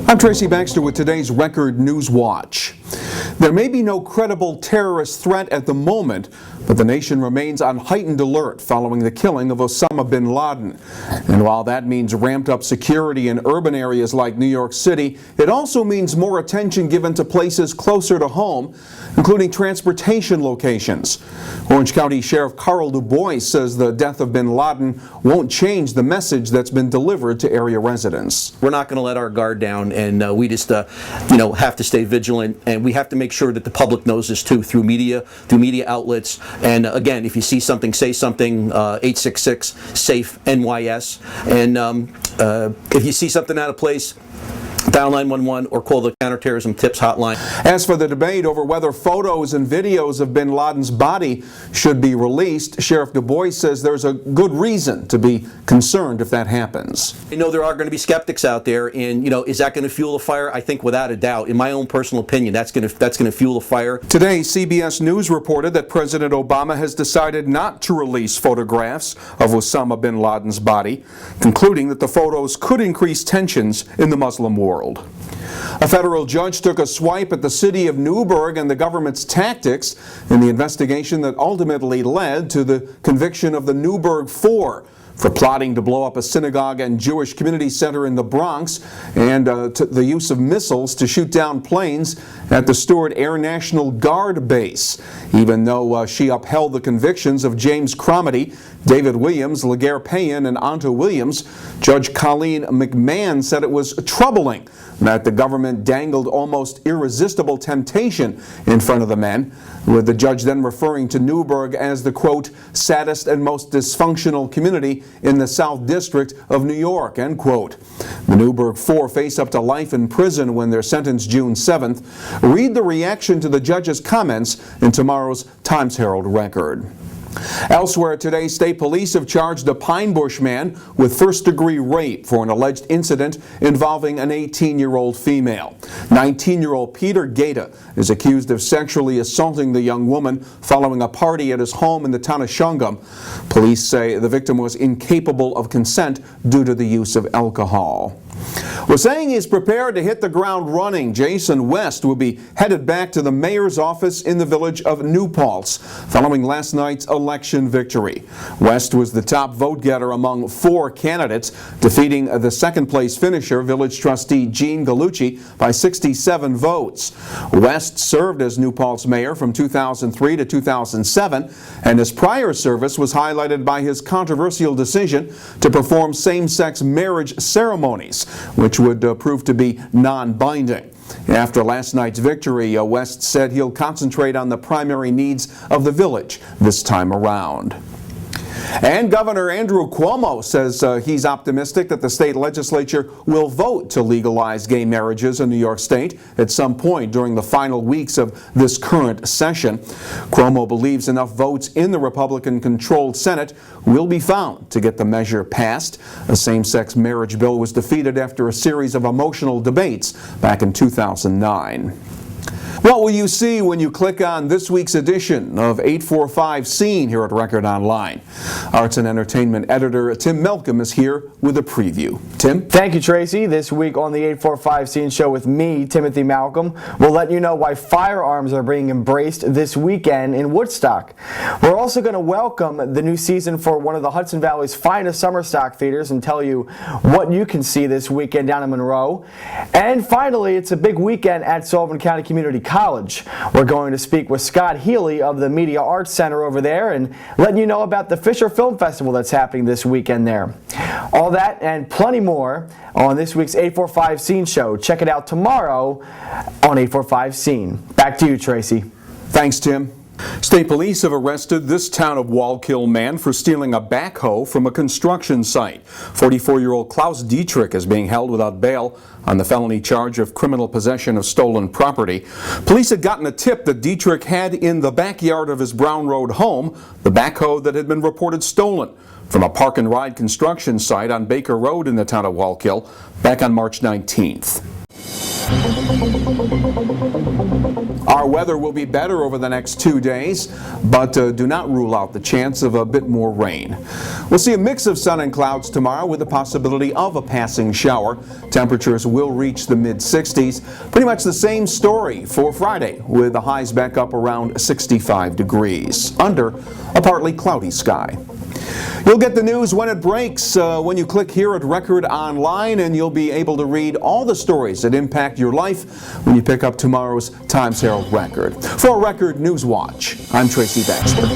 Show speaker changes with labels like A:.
A: I'm Tracy Baxter with today's Record Newswatch. There may be no credible terrorist threat at the moment, but the nation remains on heightened alert following the killing of Osama bin Laden. And while that means ramped up security in urban areas like New York City, it also means more attention given to places closer to home, including transportation locations. Orange County Sheriff Carl Du Bois says the death of bin Laden won't change the message that's been delivered to area residents.
B: We're not going to let our guard down, and we just have to stay vigilant, and we have to make sure that the public knows this too, through media outlets. And again, if you see something, say something. 866-SAFE-NYS. And if you see something out of place, dial 911 or call the Counterterrorism Tips Hotline.
A: As for the debate over whether photos and videos of bin Laden's body should be released, Sheriff Du Bois says there's a good reason to be concerned if that happens.
B: I know there are going to be skeptics out there, and is that going to fuel the fire? I think without a doubt, in my own personal opinion, that's going to fuel the fire.
A: Today, CBS News reported that President Obama has decided not to release photographs of Osama bin Laden's body, concluding that the photos could increase tensions in the Muslim world. A federal judge took a swipe at the city of Newburgh and the government's tactics in the investigation that ultimately led to the conviction of the Newburgh Four for plotting to blow up a synagogue and Jewish community center in the Bronx, and the use of missiles to shoot down planes at the Stewart Air National Guard base. Even though she upheld the convictions of James Cromedy, David Williams, Laguerre Payan, and Anto Williams, Judge Colleen McMahon said it was troubling that the government dangled almost irresistible temptation in front of the men, with the judge then referring to Newburgh as the, quote, saddest and most dysfunctional community in the South District of New York, end quote. The Newburgh Four face up to life in prison when they're sentenced June 7th. Read the reaction to the judge's comments in tomorrow's Times-Herald Record. Elsewhere today, state police have charged a Pine Bush man with first-degree rape for an alleged incident involving an 18-year-old female. 19-year-old Peter Gaeta is accused of sexually assaulting the young woman following a party at his home in the town of Shungum. Police say the victim was incapable of consent due to the use of alcohol. Well, saying he's prepared to hit the ground running, Jason West will be headed back to the mayor's office in the village of New Paltz following last night's election victory. West was the top vote getter among 4 candidates, defeating the second-place finisher, village trustee Gene Gallucci, by 67 votes. West served as New Paltz mayor from 2003 to 2007, and his prior service was highlighted by his controversial decision to perform same-sex marriage ceremonies, which would prove to be non-binding. After last night's victory, West said he'll concentrate on the primary needs of the village this time around. And Governor Andrew Cuomo says he's optimistic that the state legislature will vote to legalize gay marriages in New York State at some point during the final weeks of this current session. Cuomo believes enough votes in the Republican-controlled Senate will be found to get the measure passed. A same-sex marriage bill was defeated after a series of emotional debates back in 2009. What will you see when you click on this week's edition of 845 Scene here at Record Online? Arts and Entertainment Editor Tim Malcolm is here with a preview. Tim?
C: Thank you, Tracy. This week on the 845 Scene show with me, Timothy Malcolm, we'll let you know why firearms are being embraced this weekend in Woodstock. We're also going to welcome the new season for one of the Hudson Valley's finest summer stock theaters and tell you what you can see this weekend down in Monroe. And finally, it's a big weekend at Sullivan County Community College. We're going to speak with Scott Healy of the Media Arts Center over there and letting you know about the Fisher Film Festival that's happening this weekend there. All that and plenty more on this week's 845 Scene show. Check it out tomorrow on 845 Scene. Back to you, Tracy.
A: Thanks, Tim. State police have arrested this town of Wallkill man for stealing a backhoe from a construction site. 44-year-old Klaus Dietrich is being held without bail on the felony charge of criminal possession of stolen property. Police had gotten a tip that Dietrich had in the backyard of his Brown Road home the backhoe that had been reported stolen from a park and ride construction site on Baker Road in the town of Wallkill back on March 19th. Our weather will be better over the next 2 days, but do not rule out the chance of a bit more rain. We'll see a mix of sun and clouds tomorrow with the possibility of a passing shower. Temperatures will reach the mid-60s. Pretty much the same story for Friday, with the highs back up around 65 degrees under a partly cloudy sky. You'll get the news when it breaks when you click here at Record Online, and you'll be able to read all the stories that impact your life when you pick up tomorrow's Times Herald Record. For Record Newswatch, I'm Tracy Baxter.